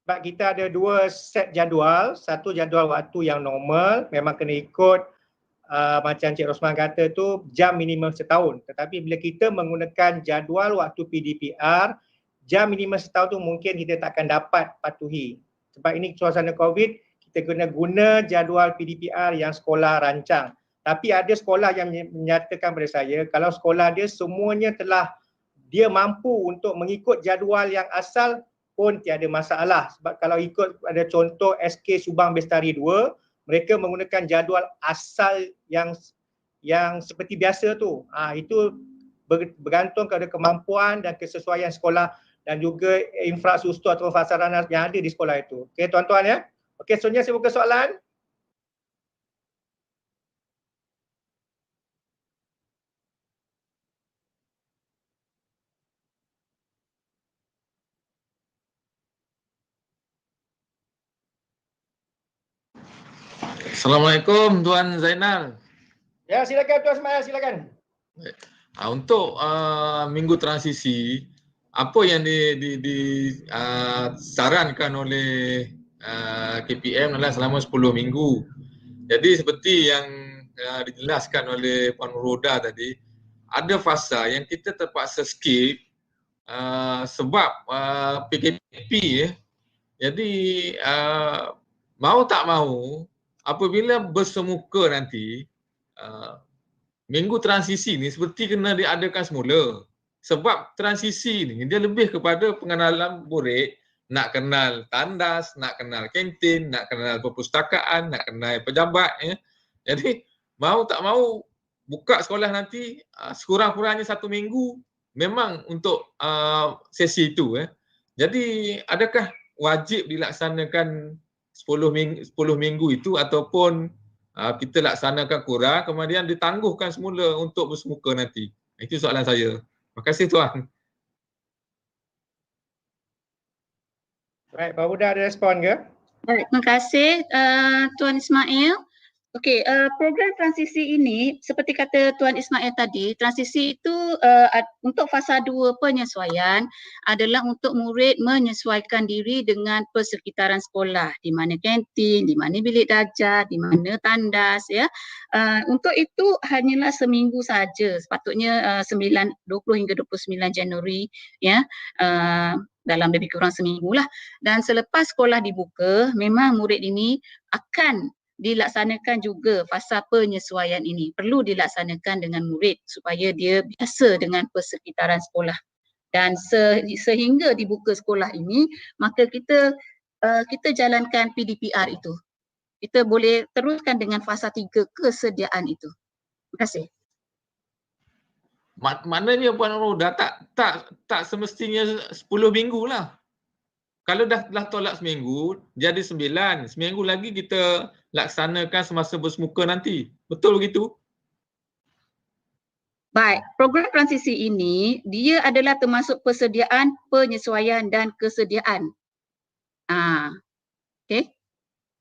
Sebab kita ada dua set jadual, satu jadual waktu yang normal, memang kena ikut macam Cik Rosman kata tu jam minimum setahun. Tetapi bila kita menggunakan jadual waktu PDPR, jam minimum setahun tu mungkin kita takkan dapat patuhi. Sebab ini suasana COVID, kita kena guna jadual PDPR yang sekolah rancang. Tapi ada sekolah yang menyatakan pada saya, kalau sekolah dia semuanya telah dia mampu untuk mengikut jadual yang asal pun tiada masalah. Sebab kalau ikut ada contoh SK Subang Bestari 2, mereka menggunakan jadual asal yang seperti biasa tu. Itu bergantung kepada kemampuan dan kesesuaian sekolah dan juga infrastruktur atau prasarana yang ada di sekolah itu. Okey tuan-tuan ya. Okey, seterusnya saya buka soalan. Assalamualaikum Tuan Zainal. Ya, silakan Tuan Ismail, silakan. Untuk minggu transisi, apa yang disarankan oleh KPM adalah selama 10 minggu. Jadi seperti yang dijelaskan oleh Puan Roda tadi, ada fasa yang kita terpaksa skip sebab PKP ya. Jadi mau tak mau, apabila bersemuka nanti, minggu transisi ni seperti kena diadakan semula. Sebab transisi ni dia lebih kepada pengenalan murid, nak kenal tandas, nak kenal kantin, nak kenal perpustakaan, nak kenal pejabat ya. Jadi mau tak mau buka sekolah nanti sekurang-kurangnya 1 minggu memang untuk sesi itu ya. Jadi adakah wajib dilaksanakan 10 minggu itu ataupun kita laksanakan kurang kemudian ditangguhkan semula untuk bersemuka nanti? Itu soalan saya. Terima kasih Tuan. Baik, Pak Huda ada respon ke? Baik, terima kasih Tuan Ismail. Okey, program transisi ini seperti kata Tuan Ismail tadi, transisi itu untuk fasa 2 penyesuaian adalah untuk murid menyesuaikan diri dengan persekitaran sekolah, di mana kantin, di mana bilik darjah, di mana tandas ya. Untuk itu hanyalah seminggu saja, sepatutnya 20 hingga 29 Januari ya. Dalam lebih kurang seminggu lah. Dan selepas sekolah dibuka, memang murid ini akan dilaksanakan juga fasa penyesuaian ini. Perlu dilaksanakan dengan murid supaya dia biasa dengan persekitaran sekolah. Dan sehingga dibuka sekolah ini, maka kita jalankan PDPR itu. Kita boleh teruskan dengan fasa 3 kesediaan itu. Terima kasih. Maknanya Puan Roda tak semestinya 10 minggu lah. Kalau dah tolak seminggu, jadi 9. Seminggu lagi kita laksanakan semasa bersemuka nanti. Betul begitu? Baik, program transisi ini dia adalah termasuk persediaan, penyesuaian dan kesediaan. Okey.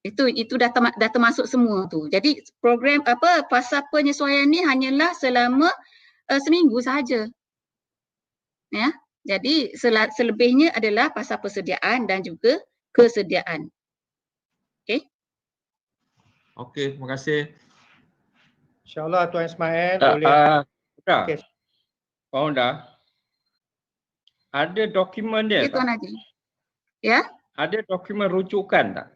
Itu dah termasuk semua tu. Jadi program fasa penyesuaian ni hanyalah selama seminggu sahaja. Ya. Jadi selebihnya adalah fasa persediaan dan juga kesediaan. Okey. Okey, terima kasih. InsyaAllah Tuan Ismail boleh. Okay. Pak Honda, ada dokumen dia Tuan Haji. Ya? Ada dokumen rujukan tak?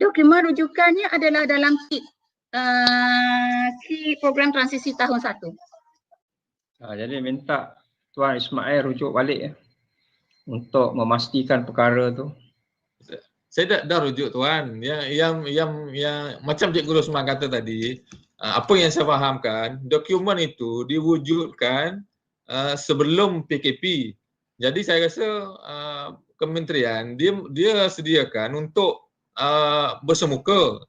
Dokumen rujukannya adalah dalam kit program transisi tahun 1. Jadi minta Tuan Ismail rujuk balik ya untuk memastikan perkara tu. Saya dah rujuk Tuan. Yang macam Cikgu Rosman kata tadi, apa yang saya fahamkan, dokumen itu diwujudkan sebelum PKP. Jadi saya rasa kementerian dia sediakan untuk bersemuka.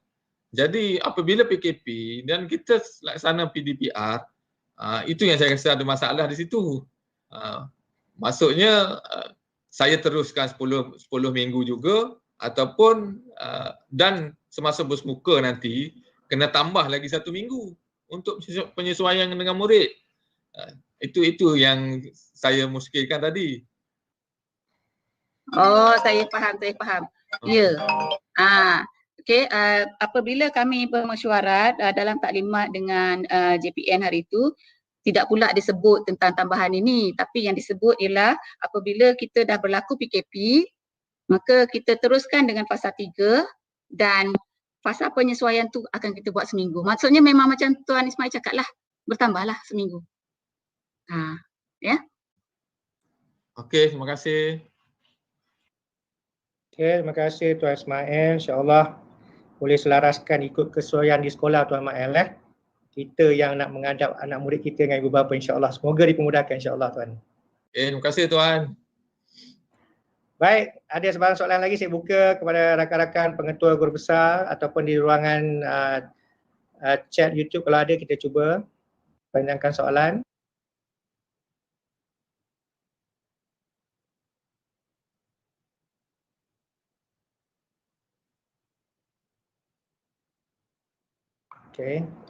Jadi apabila PKP dan kita laksana PDPR, itu yang saya rasa ada masalah di situ. Maksudnya saya teruskan 10 minggu juga ataupun dan semasa bersemuka nanti kena tambah lagi 1 minggu untuk penyesuaian dengan murid. Itu yang saya muskilkan tadi. Oh, saya faham. Ya. Okey, apabila kami bermesyuarat dalam taklimat dengan JPN hari itu, tidak pula disebut tentang tambahan ini, tapi yang disebut ialah apabila kita dah berlaku PKP, maka kita teruskan dengan fasa 3 dan fasa penyesuaian tu akan kita buat seminggu. Maksudnya memang macam Tuan Ismail cakap lah, bertambahlah seminggu. Ya. Okey, terima kasih. Okay, terima kasih Tuan Ismail. InsyaAllah boleh selaraskan ikut kesesuaian di sekolah Tuan Ismail. Kita yang nak menghadap anak murid kita dengan ibu bapa, insyaAllah. Semoga dipermudahkan, insyaAllah Tuan. Terima kasih Tuan. Baik, ada sebarang soalan lagi saya buka kepada rakan-rakan pengetua guru besar ataupun di ruangan chat YouTube. Kalau ada, kita cuba panjangkan soalan.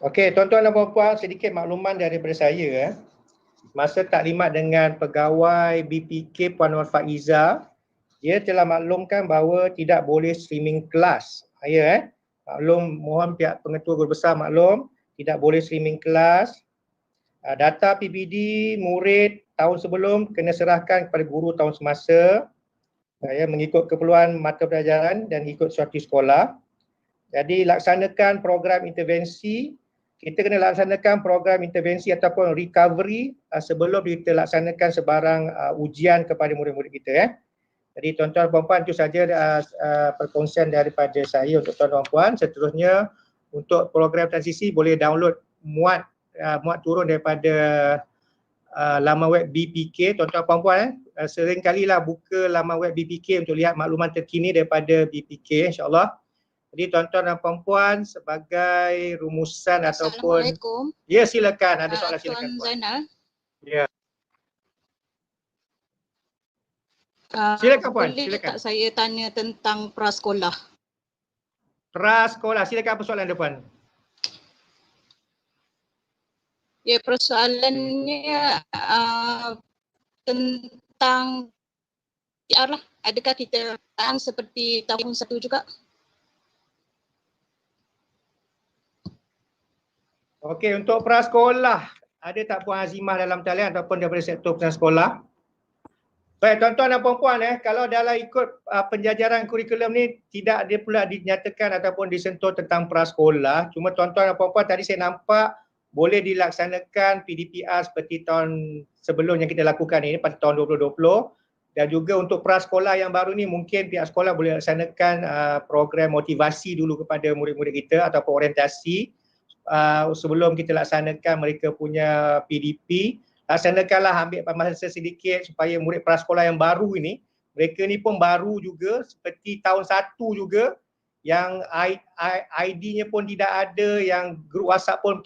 Okey, tuan-tuan dan puan-puan, sedikit makluman daripada saya. Masa taklimat dengan pegawai BPK Puan Nur Faiza, dia telah maklumkan bahawa tidak boleh streaming kelas. Maklum, mohon pihak pengetua guru besar maklum, tidak boleh streaming kelas. Data PBD murid tahun sebelum kena serahkan kepada guru tahun semasa, mengikut keperluan mata pelajaran dan ikut suatu sekolah. Jadi laksanakan program intervensi, kita kena laksanakan program intervensi ataupun recovery sebelum kita laksanakan sebarang ujian kepada murid-murid kita. Jadi tuan-tuan dan puan-puan, itu saja perkongsian daripada saya untuk tuan-tuan dan puan. Seterusnya untuk program transisi boleh download muat turun daripada laman web BPK. Tuan-tuan dan puan-puan seringkalilah buka laman web BPK untuk lihat makluman terkini daripada BPK, insya-Allah. Jadi tuan-tuan dan puan-puan, sebagai rumusan ataupun... Assalamualaikum. Ya, silakan. Ada soalan, silakan. Tuan Zainal. Ya. Silakan puan, boleh silakan. tak saya tanya tentang prasekolah? Prasekolah, silakan apa soalan depan? Ya, persoalannya tentang PR lah. Adakah kita seperti tahun 1 juga? Okey, untuk prasekolah, ada tak Puan Azimah dalam talian ataupun daripada sektor prasekolah? Baik, tuan-tuan dan puan-puan, kalau dalam ikut penjajaran kurikulum ni tidak dia pula dinyatakan ataupun disentuh tentang prasekolah. Cuma tuan-tuan dan puan-puan, tadi saya nampak boleh dilaksanakan PDPR seperti tahun sebelum yang kita lakukan ini pada tahun 2020. Dan juga untuk prasekolah yang baru ni mungkin pihak sekolah boleh laksanakan program motivasi dulu kepada murid-murid kita ataupun orientasi. Sebelum kita laksanakan mereka punya PDP, laksanakanlah, ambil masa sedikit supaya murid prasekolah yang baru ini, mereka ni pun baru juga seperti tahun 1 juga, yang ID-nya pun tidak ada, yang grup WhatsApp pun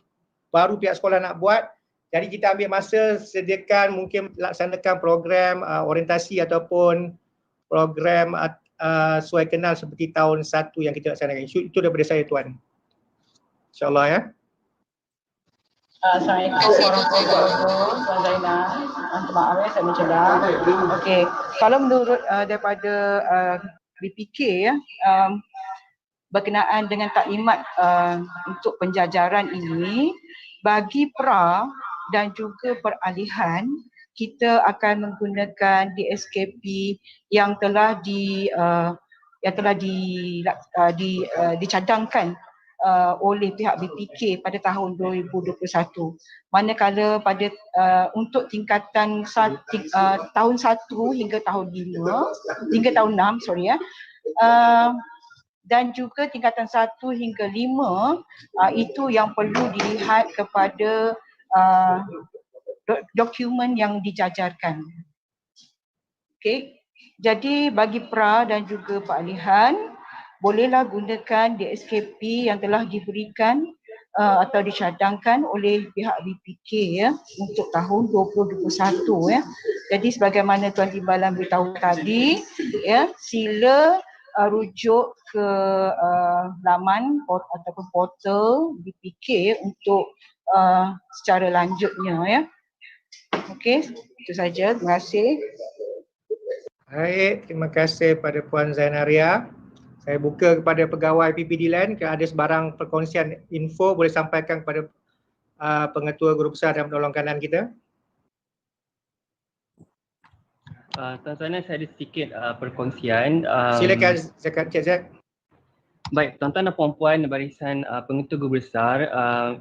baru pihak sekolah nak buat. Jadi kita ambil masa, sediakan mungkin laksanakan program orientasi ataupun program suai kenal seperti tahun 1 yang kita laksanakan. Itu daripada saya Tuan. InsyaAllah ya. Assalamualaikum warahmatullahi wabarakatuh. Tuan Zainal. Maaf saya mencelah. Okey, kalau menurut daripada BPK berkenaan dengan taklimat untuk penjajaran ini, bagi pra dan juga peralihan, kita akan menggunakan DSKP yang telah dicadangkan oleh pihak BPK pada tahun 2021. Manakala pada untuk tingkatan tahun 1 hingga tahun 6, dan juga tingkatan 1 hingga 5, itu yang perlu dilihat kepada dokumen yang dijajarkan. Okey. Jadi bagi pra dan juga peralihan, bolehlah gunakan DSKP yang telah diberikan atau dicadangkan oleh pihak BPK ya untuk tahun 2021 ya. Jadi sebagaimana Tuan Timbalan beritahu tadi ya, sila rujuk ke laman ataupun portal BPK untuk secara lanjutnya ya. Okey, itu saja. Terima kasih. Baik, terima kasih pada Puan Zainaria. Saya buka kepada pegawai PPD Land, kalau ada sebarang perkongsian info boleh sampaikan kepada pengetua guru besar dan penolong kanan kita. Tuan-tuan, saya ada sedikit perkongsian. Silakan Cik Zack. Baik, tuan-tuan dan puan-puan barisan pengetua guru besar,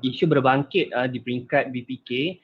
isu berbangkit di peringkat BPK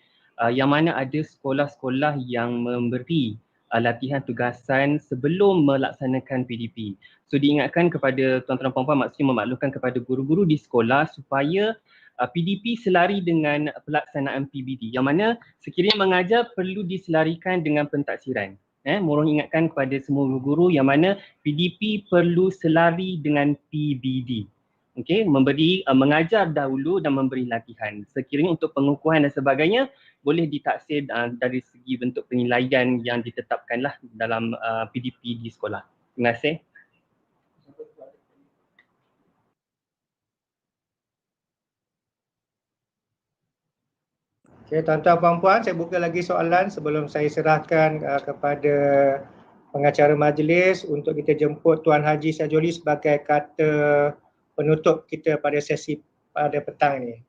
yang mana ada sekolah-sekolah yang memberi latihan tugasan sebelum melaksanakan PDP. So diingatkan kepada tuan-tuan dan puan-puan, maksudnya memaklumkan kepada guru-guru di sekolah supaya PDP selari dengan pelaksanaan PBD, yang mana sekiranya mengajar perlu diselarikan dengan pentaksiran. Mohon ingatkan kepada semua guru yang mana PDP perlu selari dengan PBD. Okey, mengajar dahulu dan memberi latihan. Sekiranya untuk pengukuhan dan sebagainya boleh ditaksir dari segi bentuk penilaian yang ditetapkanlah dalam PDP di sekolah. Terima kasih. Okey, tuan-tuan puan-puan, saya buka lagi soalan sebelum saya serahkan kepada pengacara majlis untuk kita jemput Tuan Haji Syajoli sebagai kata penutup kita pada sesi pada petang ini.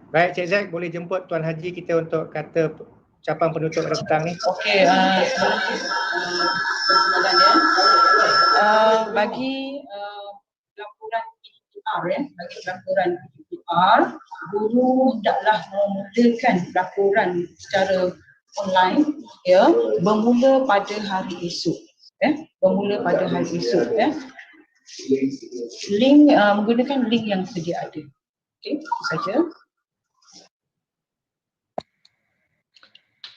Baik, Cik Zack, boleh jemput Tuan Haji kita untuk kata ucapan penutup pada petang ni. Okey, bagi laporan PDPR bagi laporan PDPR, guru hendaklah memulakan laporan secara online ya, bermula pada hari esok. Bermula pada hari esok link menggunakan link yang sedia ada. Okey, itu saja.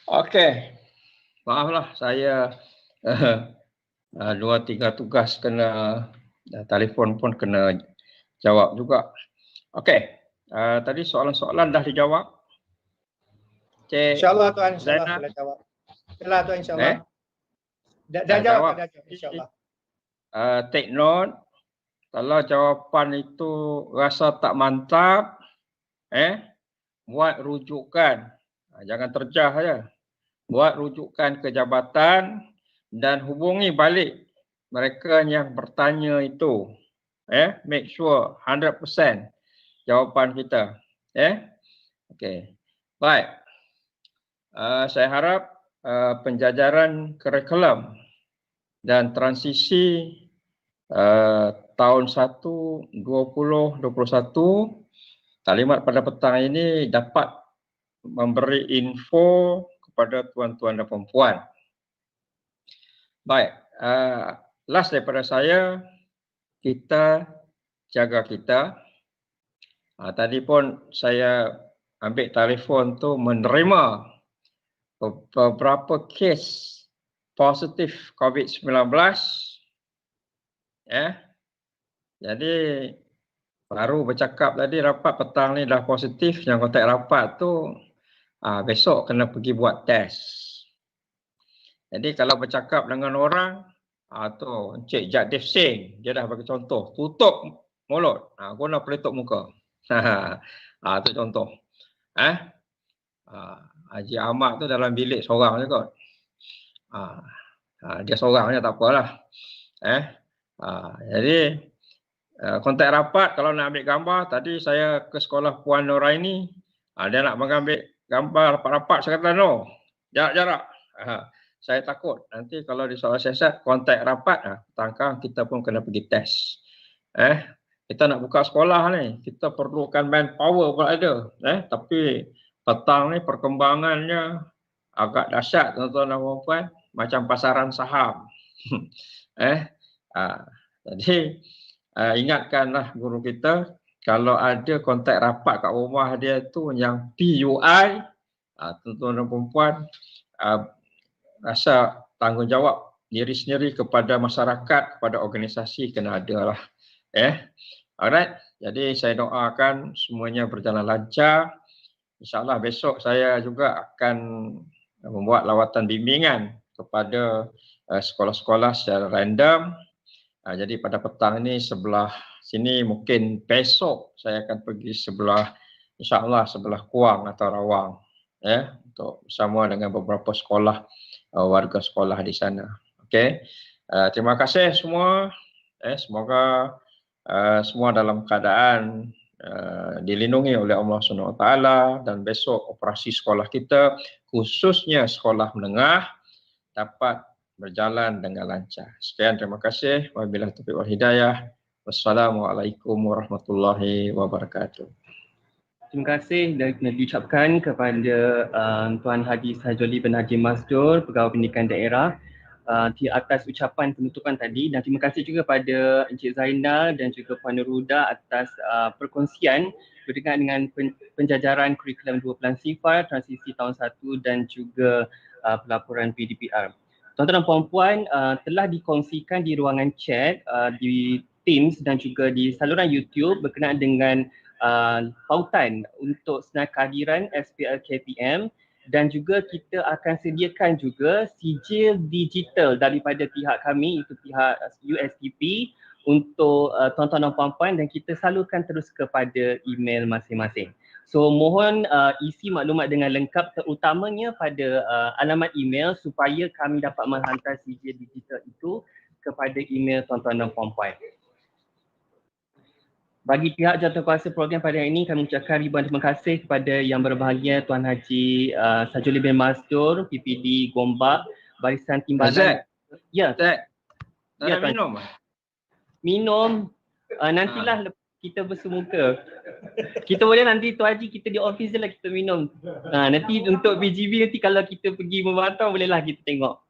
Okey, maaflah saya 2-3 tugas kena telefon pun kena jawab juga. Okey, tadi soalan-soalan dah dijawab. InsyaAllah Tuan, insyaAllah boleh jawab. Yalah Tuan, insyaAllah. Dah jawab, insyaAllah. Take note, kalau jawapan itu rasa tak mantap, buat rujukan. Jangan terjah saja. Buat rujukan ke jabatan dan hubungi balik mereka yang bertanya itu. Make sure 100% jawapan kita. Okey. Baik. Saya harap penjajaran kurikulum dan transisi tahun 1 2021 kalimat pada petang ini dapat memberi info kepada tuan-tuan dan puan-puan. Baik, last daripada saya, kita jaga kita. Tadi pun saya ambil telefon tu menerima beberapa kes positif COVID-19. Jadi baru bercakap tadi rapat petang ni dah positif, yang kontak rapat tu besok kena pergi buat test. Jadi kalau bercakap dengan orang, tu Encik Jadif Singh, dia dah bagi contoh, tutup mulut, guna pelitup muka. Tu contoh. Haji Ahmad tu dalam bilik seorang je kot. Dia seorang je, tak apalah. Jadi kontak rapat kalau nak ambil gambar, tadi saya ke sekolah Puan Noraini, dia nak mengambil gambar rapat-rapat, saya kata no, jarak-jarak. Saya takut nanti kalau di soal siasat kontak rapat, tangkang kita pun kena pergi test. Kita nak buka sekolah ni, kita perlukan manpower pun ada. Tapi petang ni perkembangannya agak dahsyat tuan-tuan dan puan-puan, macam pasaran saham. Jadi ingatkanlah guru kita, kalau ada kontak rapat kat rumah dia tu yang PUI, tuan-tuan dan puan-puan, rasa tanggungjawab diri sendiri kepada masyarakat, kepada organisasi kena ada lah. Alright, jadi saya doakan semuanya berjalan lancar. InsyaAllah besok saya juga akan membuat lawatan bimbingan kepada sekolah-sekolah secara random. Jadi pada petang ini sebelah sini, mungkin besok saya akan pergi sebelah, insyaAllah sebelah Kuang atau Rawang, untuk bersama dengan beberapa sekolah, warga sekolah di sana. Okey, terima kasih semua. Semoga semua dalam keadaan dilindungi oleh Allah SWT, dan besok operasi sekolah kita, khususnya sekolah menengah, dapat berjalan dengan lancar. Sekian, terima kasih. Wabillahi taufiq wal hidayah. Wassalamualaikum warahmatullahi wabarakatuh. Terima kasih dan kena diucapkan kepada Tuan Haji Sajoli bin Haji Masdur, Pegawai Pendidikan Daerah, di atas ucapan penutupan tadi, dan terima kasih juga pada Encik Zainal dan juga Puan Nuruda atas perkongsian berkenaan dengan penjajaran kurikulum 2.0 transisi tahun 1 dan juga pelaporan PDPR. Tuan-tuan dan puan-puan, telah dikongsikan di ruangan chat di Teams dan juga di saluran YouTube berkenaan dengan pautan untuk senar kehadiran SPL KPM, dan juga kita akan sediakan juga sijil digital daripada pihak kami, itu pihak USDP, untuk tuan-tuan dan puan-puan, dan kita salurkan terus kepada email masing-masing. So mohon isi maklumat dengan lengkap, terutamanya pada alamat email, supaya kami dapat menghantar sijil digital itu kepada email tuan-tuan dan puan-puan. Bagi pihak jawatankuasa program pada hari ini, kami ucapkan ribuan terima kasih kepada yang berbahagia Tuan Haji Sajoli bin Masdur, PPD Gombak, Barisan Timbalan. Ya. Ya, Tuan. Minum? Minum, nantilah kita bersemuka. Kita boleh nanti Tuan Haji, kita di office je lah kita minum. Nanti untuk BGB nanti kalau kita pergi memantau, bolehlah kita tengok.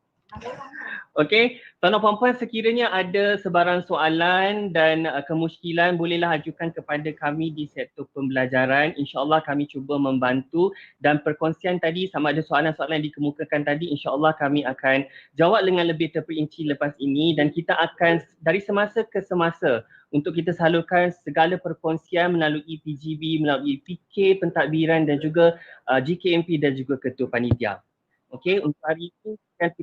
Okey, tuan-tuan puan-puan, sekiranya ada sebarang soalan dan kemusykilan, bolehlah ajukan kepada kami di sektor pembelajaran. InsyaAllah kami cuba membantu, dan perkongsian tadi sama ada soalan-soalan yang dikemukakan tadi, insyaAllah kami akan jawab dengan lebih terperinci lepas ini, dan kita akan dari semasa ke semasa untuk kita salurkan segala perkongsian melalui PGB, melalui PK pentadbiran dan juga GKMP dan juga Ketua Panitia. Okey, untuk hari ini terima kasih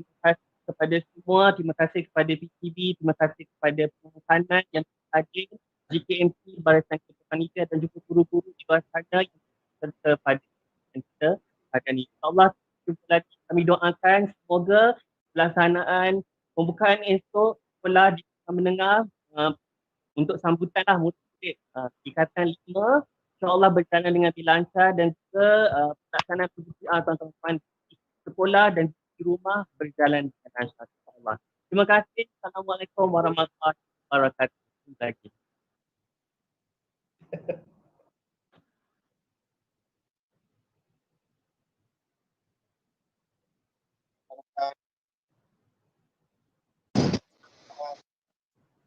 kepada semua, terima kasih kepada PTB, terima kasih kepada pengusahaan yang hadir, GKMP, Barisan Ketua Panitia dan juga guru-guru di luar sana yang serta pada kita pada ini. InsyaAllah kami doakan semoga pelaksanaan pembukaan esok sekolah di menengah untuk sambutanlah murid tingkatan 5, insyaAllah berjalan dengan lancar, dan juga pelaksanaan PDPR tuan-tuan di sekolah dan di rumah berjalan dengan lancar, insyaAllah. Terima kasih. Assalamualaikum warahmatullahi wabarakatuh. Terima kasih.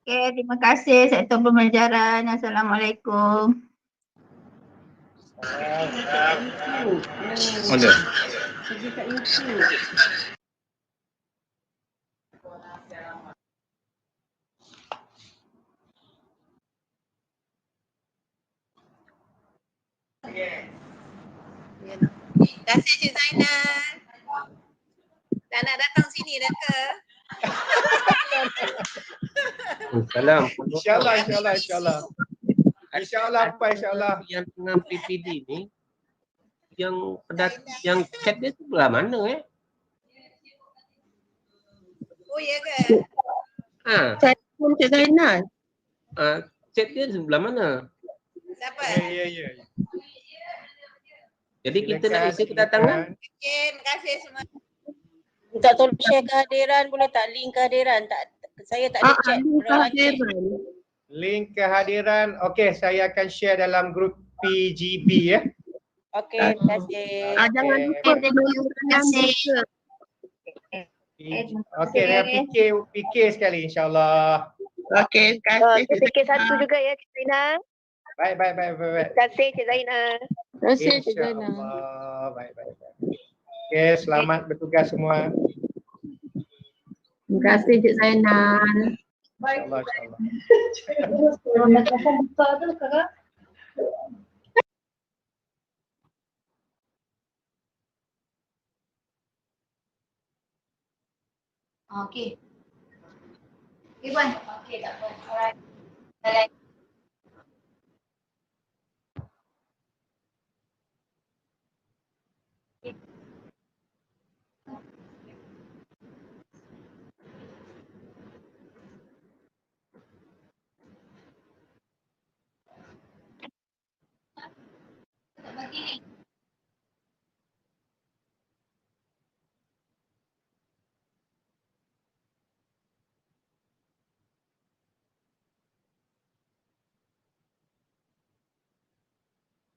Okay, terima kasih Sektor Pembelajaran. Assalamualaikum. Mana? Terima kasih Cik Zainal. Dah nak datang sini dah ke? Salam. InsyaAllah, insyaAllah, insyaAllah. InsyaAllah apa insyaAllah. Yang tengah PPD ni, yang chat dia tu belah mana Oh ya ke? Chat Cik Zainal. Chat dia sebelah mana? Siapa? Ya. Jadi kita nak isi kedatangan. Okey, terima kasih semua. Minta tolong share kehadiran, boleh tak link kehadiran? Saya tak ada chat. Link kehadiran, okey, saya akan share dalam grup PGB ya. Okey, terima kasih. Jangan lupa terima kasih. Okey, dengan PK sekali insyaAllah. Okey, terima kasih. PK 1 juga ya, Cik Zainal. Baik. Terima kasih Cik Zainal. Terima kasih Cik Zainal. InsyaAllah. Baik. Okey, selamat bertugas semua. Terima kasih Cik Zainal. InsyaAllah. Okey. Okey Puan. Okey, tak apa. Alright. Bagi ni.